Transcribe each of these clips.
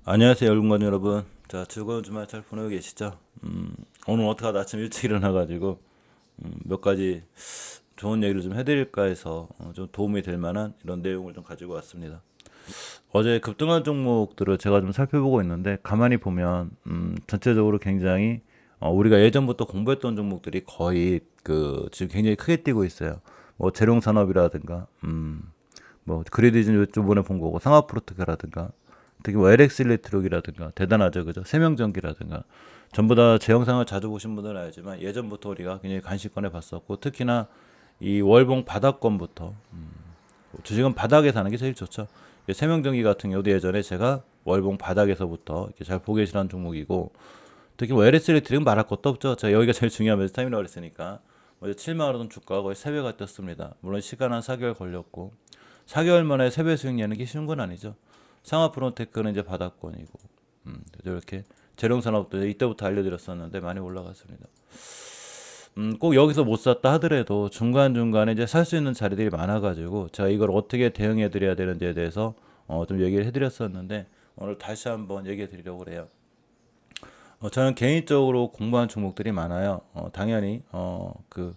안녕하세요, 열군관 여러분. 자, 즐거운 주말 잘 보내고 계시죠? 오늘 어떻게 하다 아침 일찍 일어나가지고 몇 가지 좋은 얘기를 좀 해드릴까 해서 좀 도움이 될 만한 이런 내용을 좀 가지고 왔습니다. 어제 급등한 종목들을 제가 좀 살펴보고 있는데 가만히 보면 전체적으로 굉장히 우리가 예전부터 공부했던 종목들이 거의 그 지금 굉장히 크게 뛰고 있어요. 뭐 재룡산업이라든가 뭐 그래디즈는 요번에 본 거고 상하프로텍이라든가 특히 뭐 LX 일렉트록이라든가 대단하죠, 그죠? 세명전기라든가 전부 다 제 영상을 자주 보신 분들은 알지만 예전부터 우리가 굉장히 관심권에 봤었고 특히나 이 월봉 바닥권부터 주식은 바닥에서 하는 게 제일 좋죠. 세명전기 같은 경우도 예전에 제가 월봉 바닥에서부터 이렇게 잘 보고 계시는 종목이고 특히 뭐 LS 일렉트릭은 말할 것도 없죠. 제가 여기가 제일 중요한 메타임이라고 그랬으니까 어제 7만 원 주가가 거의 3배가 뛰었습니다. 물론 시간 한 4개월 걸렸고 4개월 만에 3배 수익 내는 게 쉬운 건 아니죠. 상하프론테크는 이제 바닥권이고 이렇게 재룡산업도 이때부터 알려드렸었는데 많이 올라갔습니다. 꼭 여기서 못 샀다 하더라도 중간중간에 이제 살 수 있는 자리들이 많아가지고 제가 이걸 어떻게 대응해 드려야 되는지에 대해서 좀 얘기를 해드렸었는데 오늘 다시 한번 얘기해 드리려고 그래요. 저는 개인적으로 공부한 종목들이 많아요. 당연히 그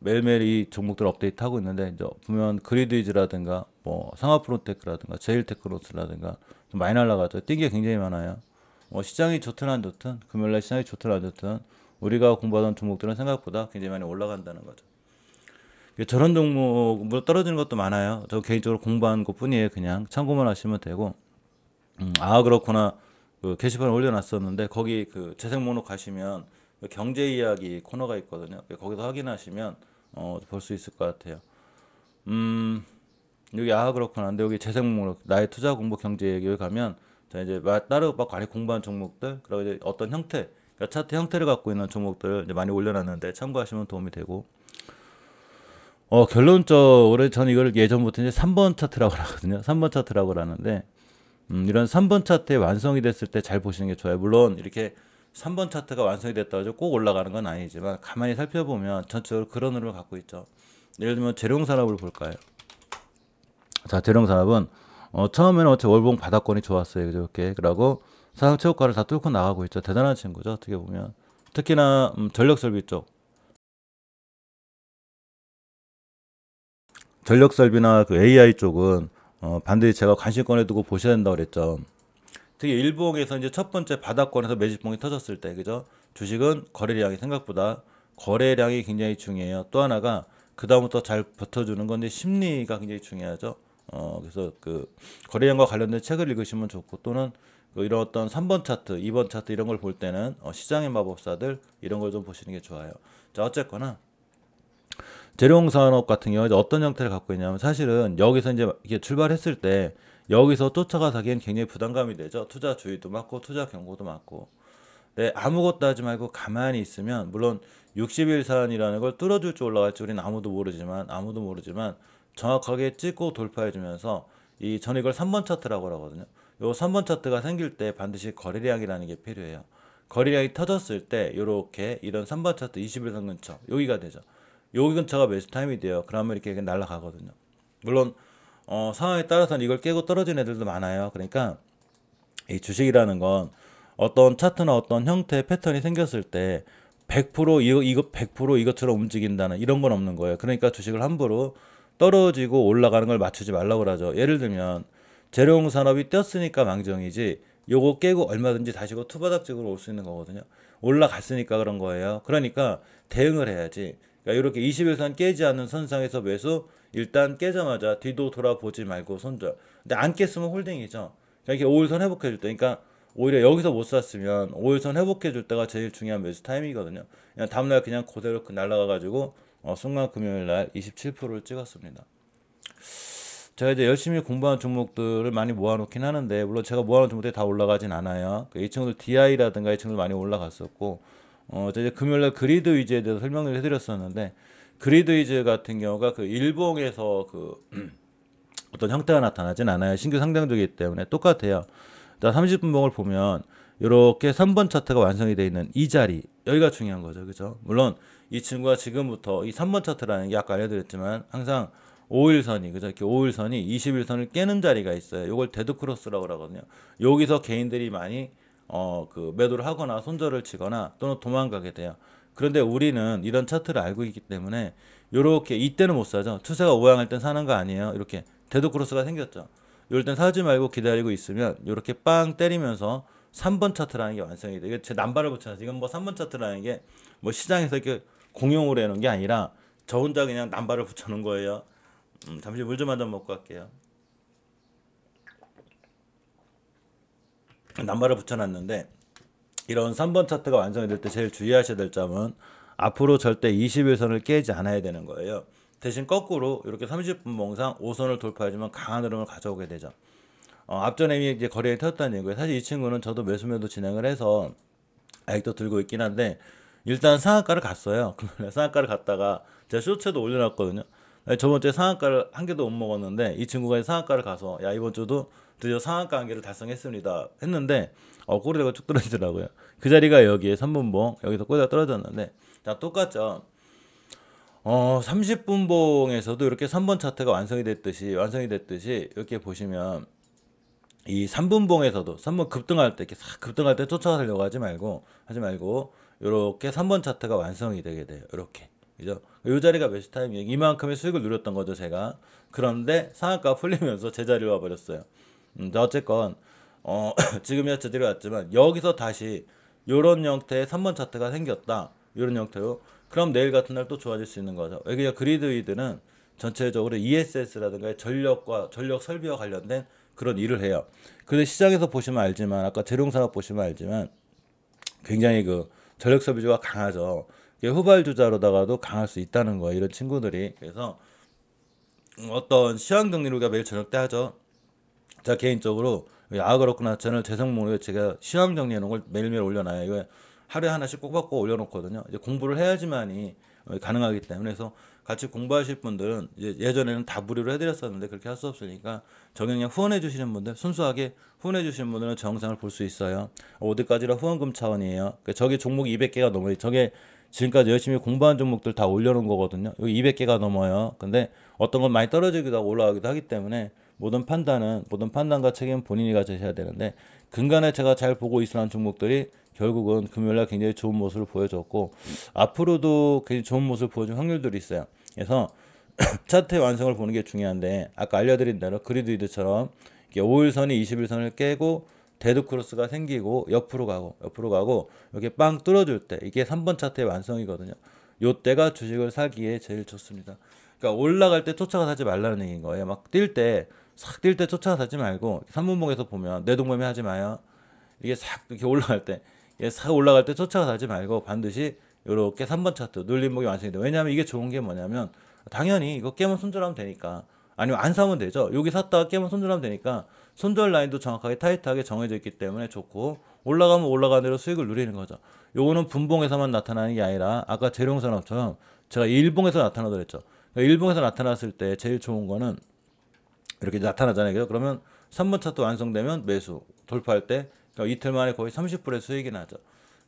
매일매일 이 종목들 업데이트하고 있는데 이제 보면 그리드이즈라든가 뭐 상하프론테크라든가 제일테크노스라든가 좀 많이 날라가죠. 뛴 게 굉장히 많아요. 시장이 좋든 안 좋든 금요일날 시장이 좋든 안 좋든 우리가 공부하던 종목들은 생각보다 굉장히 많이 올라간다는 거죠. 저런 종목 뭐 떨어지는 것도 많아요. 저 개인적으로 공부한 것뿐이에요. 그냥 참고만 하시면 되고 아 그렇구나. 그 게시판에 올려놨었는데 거기 그 재생 목록 가시면 그 경제 이야기 코너가 있거든요. 거기서 확인하시면 볼 수 있을 것 같아요. 음, 여기 아 그렇구나. 근데 여기 재생 목록 나의 투자 공부 경제 얘기를 가면 자 이제 따로 막 많이 공부한 종목들 그리고 이제 어떤 형태 그러니까 차트 형태를 갖고 있는 종목들 이제 많이 올려놨는데 참고하시면 도움이 되고 결론적으로 저는 이걸 예전부터 이제 3번 차트라고 하거든요. 3번 차트라고 하는데 이런 3번 차트에 완성이 됐을 때 잘 보시는 게 좋아요. 물론 이렇게 3번 차트가 완성이 됐다고 해서 꼭 올라가는 건 아니지만 가만히 살펴보면 전체적으로 그런 흐름을 갖고 있죠. 예를 들면 재룡산업을 볼까요? 자, 재룡산업은 처음에는 어째 월봉 바닥권이 좋았어요. 그렇게 그러고 사상체육과를 다 뚫고 나가고 있죠. 대단한 친구죠. 어떻게 보면 특히나 전력설비 쪽 전력설비나 그 AI 쪽은 반드시 제가 관심권에 두고 보셔야 된다고 그랬죠. 특히 일봉에서 이제 첫 번째 바닥권에서 매집봉이 터졌을 때, 그죠? 주식은 거래량이 생각보다 거래량이 굉장히 중요해요. 또 하나가 그 다음부터 잘 버텨주는 건데 심리가 굉장히 중요하죠. 그래서 그 거래량과 관련된 책을 읽으시면 좋고 또는 그 이런 어떤 3번 차트, 2번 차트 이런 걸 볼 때는 시장의 마법사들 이런 걸 좀 보시는 게 좋아요. 자, 어쨌거나 재룡산업 같은 경우에 어떤 형태를 갖고 있냐면 사실은 여기서 이제 이게 출발했을 때 여기서 쫓아가 사기엔 굉장히 부담감이 되죠. 투자 주의도 많고 투자 경고도 많고. 네, 아무것도 하지 말고 가만히 있으면 물론 60일선이라는 걸 뚫어줄지 올라갈지 우리는 아무도 모르지만 정확하게 찍고 돌파해 주면서 이 저는 이걸 3번 차트라고 하거든요. 요 3번 차트가 생길 때 반드시 거래량이라는 게 필요해요. 거래량이 터졌을 때 요렇게 이런 3번 차트 20일선 근처 여기가 되죠. 여기 근처가 매수 타임이 돼요. 그러면 이렇게 날아가거든요. 물론 상황에 따라서는 이걸 깨고 떨어진 애들도 많아요. 그러니까 이 주식이라는 건 어떤 차트나 어떤 형태의 패턴이 생겼을 때 100% 이거 100% 이것처럼 움직인다는 이런 건 없는 거예요. 그러니까 주식을 함부로 떨어지고 올라가는 걸 맞추지 말라고 그러죠. 예를 들면 재룡 산업이 뛰었으니까 망정이지 요거 깨고 얼마든지 다시 그 투바닥직으로 올 수 있는 거거든요. 올라갔으니까 그런 거예요. 그러니까 대응을 해야지. 그러니까 이렇게 21선 깨지 않는 선상에서 매수 일단 깨자마자 뒤도 돌아보지 말고 손절. 근데 안 깼으면 홀딩이죠. 그러니까 이렇게 5일선 회복해 줄 때, 그러니까 오히려 여기서 못 샀으면 5일선 회복해 줄 때가 제일 중요한 매수 타임이거든요. 그냥 다음날 그냥 그대로 날아가가지고 순간 금요일 날 27%를 찍었습니다. 제가 이제 열심히 공부한 종목들을 많이 모아놓긴 하는데 물론 제가 모아놓은 종목들이 다 올라가진 않아요. 이 친구들 DI라든가 이 친구들 많이 올라갔었고 이제 금요일날 그리드 위즈에 대해서 설명을 해드렸었는데 그리드 위즈 같은 경우가 그 일봉에서 그 어떤 형태가 나타나진 않아요. 신규 상장주이기 때문에 똑같아요. 30분 봉을 보면 이렇게 3번 차트가 완성이 되어 있는 이 자리 여기가 중요한 거죠. 그죠? 물론 이 친구가 지금부터 이 3번 차트라는 게 아까 알려드렸지만 항상 5일선이 그죠? 이렇게 5일선이 21선을 깨는 자리가 있어요. 이걸 데드크로스라고 그러거든요. 여기서 개인들이 많이 그 매도를 하거나 손절을 치거나 또는 도망가게 돼요. 그런데 우리는 이런 차트를 알고 있기 때문에 요렇게 이때는 못 사죠. 추세가 우양할 땐 사는 거 아니에요. 이렇게 데드크로스가 생겼죠. 이럴 땐 사지 말고 기다리고 있으면 이렇게 빵 때리면서 3번 차트라는 게 완성이 돼요. 이게 제 남발을 붙여서 이건 뭐 3번 차트라는 게 뭐 시장에서 이렇게 공용으로 해놓은 게 아니라 저 혼자 그냥 남발을 붙여놓은 거예요. 잠시 물 좀 한 잔 먹고 갈게요. 남발을 붙여놨는데 이런 3번 차트가 완성이 될 때 제일 주의하셔야 될 점은 앞으로 절대 21선을 깨지 않아야 되는 거예요. 대신 거꾸로 이렇게 30분 봉상 5선을 돌파해주면 강한 흐름을 가져오게 되죠. 앞전에 이제 거래에 태웠다는 얘기고요. 사실 이 친구는 저도 매수매도 진행을 해서 아직도 들고 있긴 한데 일단 상한가를 갔어요. 그러면 상한가를 갔다가 제가 쇼츠에도 올려놨거든요. 저번 주에 상한가를 한 개도 못 먹었는데 이 친구가 상한가를 가서 야 이번 주도 드디어 상한가 한 개를 달성했습니다 했는데 꼬리가 쭉 떨어지더라고요. 그 자리가 여기에 3분봉 여기서 꼬리가 떨어졌는데 자 똑같죠. 30분봉에서도 이렇게 3번 차트가 완성이 됐듯이 이렇게 보시면 이 3분봉에서도 3분 급등할 때 이렇게 싹 급등할 때 쫓아가려고 하지 말고 이렇게 3번 차트가 완성이 되게 돼요. 이렇게 그죠? 이 자리가 매수 타이밍 이만큼의 수익을 누렸던 거죠 제가. 그런데 상한가 풀리면서 제자리로 와버렸어요. 자, 어쨌건 지금이야 제대로 왔지만 여기서 다시 요런 형태의 3번 차트가 생겼다. 요런 형태로 그럼 내일 같은 날 또 좋아질 수 있는 거죠. 여기가 그리드위드는 전체적으로 ESS라든가 전력 설비와 관련된 그런 일을 해요. 근데 시장에서 보시면 알지만 아까 재룡산업 보시면 알지만 굉장히 그 전력 소비주가 강하죠. 이게 후발주자로다가도 강할 수 있다는 거예요. 이런 친구들이. 그래서 어떤 시황정리를 우리가 매일 저녁 때 하죠. 제가 개인적으로 그렇구나 채널 재생목록에 제가 시황 정리해 놓은 걸 매일매일 올려놔요. 이거 하루에 하나씩 꼭 받고 올려놓거든요. 이제 공부를 해야지만이 가능하기 때문에 그래서 같이 공부하실 분들은 이제 예전에는 다 무료로 해드렸었는데 그렇게 할 수 없으니까 정액량 후원해 주시는 분들 순수하게 후원해 주시는 분들은 저 영상을 볼 수 있어요. 어디까지나 후원금 차원이에요. 그러니까 저게 종목이 200개가 넘어요. 저게 지금까지 열심히 공부한 종목들 다 올려놓은 거거든요. 여기 200개가 넘어요. 근데 어떤 건 많이 떨어지기도 하고 올라가기도 하기 때문에 모든 판단과 책임은 본인이 가져셔야 되는데 근간에 제가 잘 보고 있으라는 종목들이 결국은 금요일날 굉장히 좋은 모습을 보여줬고 앞으로도 굉장히 좋은 모습을 보여줄 확률들이 있어요. 그래서 차트의 완성을 보는 게 중요한데 아까 알려드린 대로 그리드위드처럼 5일선이 21선을 깨고 데드크로스가 생기고 옆으로 가고 이렇게 빵 뚫어줄 때 이게 3번 차트의 완성이거든요. 요때가 주식을 사기에 제일 좋습니다. 그러니까 올라갈 때 쫓아가 사지 말라는 얘기인 거예요. 막 싹 뛸 때 쫓아가 사지 말고 3분봉에서 보면 내동매매 하지 마요. 이게 싹 이렇게 올라갈 때 이게 싹 올라갈 때 쫓아가 사지 말고 반드시 이렇게 3번 차트 눌림목이 완성이 돼요. 왜냐하면 이게 좋은 게 뭐냐면 당연히 이거 깨면 손절하면 되니까 아니면 안 사면 되죠. 여기 샀다가 깨면 손절하면 되니까 손절 라인도 정확하게 타이트하게 정해져 있기 때문에 좋고 올라가면 올라가는 대로 수익을 누리는 거죠. 요거는 분봉에서만 나타나는 게 아니라 아까 재룡산업처럼 제가 일봉에서 나타나더랬죠. 그러니까 일봉에서 나타났을 때 제일 좋은 거는 이렇게 나타나잖아요. 그러면 3번 차트 완성되면 매수 돌파할 때 그러니까 이틀 만에 거의 30%의 수익이 나죠.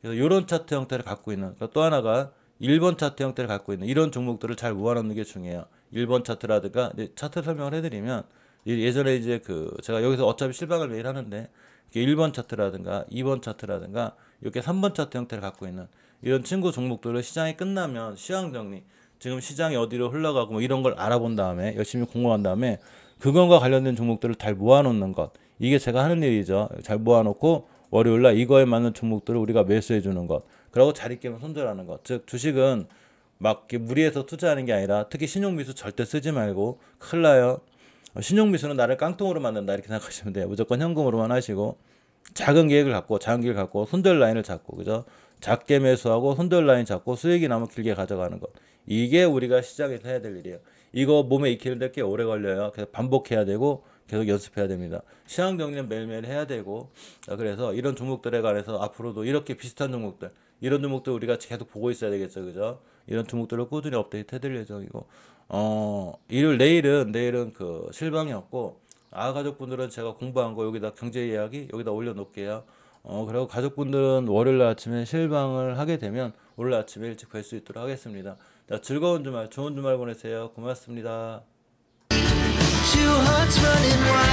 그래서 이런 차트 형태를 갖고 있는 그러니까 또 하나가 1번 차트 형태를 갖고 있는 이런 종목들을 잘 모아놓는 게 중요해요. 1번 차트라든가 차트 설명을 해드리면 예전에 이제 그 제가 여기서 어차피 실방을 매일 하는데 1번 차트라든가 2번 차트라든가 이렇게 3번 차트 형태를 갖고 있는 이런 친구 종목들을 시장이 끝나면 시황 정리 지금 시장이 어디로 흘러가고 뭐 이런 걸 알아본 다음에 열심히 공부한 다음에 그것과 관련된 종목들을 잘 모아놓는 것 이게 제가 하는 일이죠. 잘 모아놓고 월요일날 이거에 맞는 종목들을 우리가 매수해 주는 것 그리고 자리 깨면 손절하는 것 즉 주식은 막 무리해서 투자하는 게 아니라 특히 신용미수 절대 쓰지 말고 큰일 나요. 신용미수는 나를 깡통으로 만든다 이렇게 생각하시면 돼요. 무조건 현금으로만 하시고 작은 계획을 갖고 손절 라인을 잡고 그죠? 작게 매수하고 손절 라인 잡고 수익이 나면 길게 가져가는 것 이게 우리가 시장에서 해야 될 일이에요. 이거 몸에 익히는데 꽤 오래 걸려요. 그래서 반복해야 되고 계속 연습해야 됩니다. 시황 정리는 매일매일 해야 되고 그래서 이런 종목들에 관해서 앞으로도 이렇게 비슷한 종목들 이런 종목들 우리가 계속 보고 있어야 되겠죠. 그죠? 이런 종목들을 꾸준히 업데이트 해드릴 예정이고 내일은 그 실방이었고 가족분들은 제가 공부한 거 여기다 경제 이야기 여기다 올려놓을게요. 그리고 가족분들은 월요일 아침에 실방을 하게 되면 월요일 아침에 일찍 뵐 수 있도록 하겠습니다. 자, 즐거운 주말, 좋은 주말 보내세요. 고맙습니다. two hearts running wild.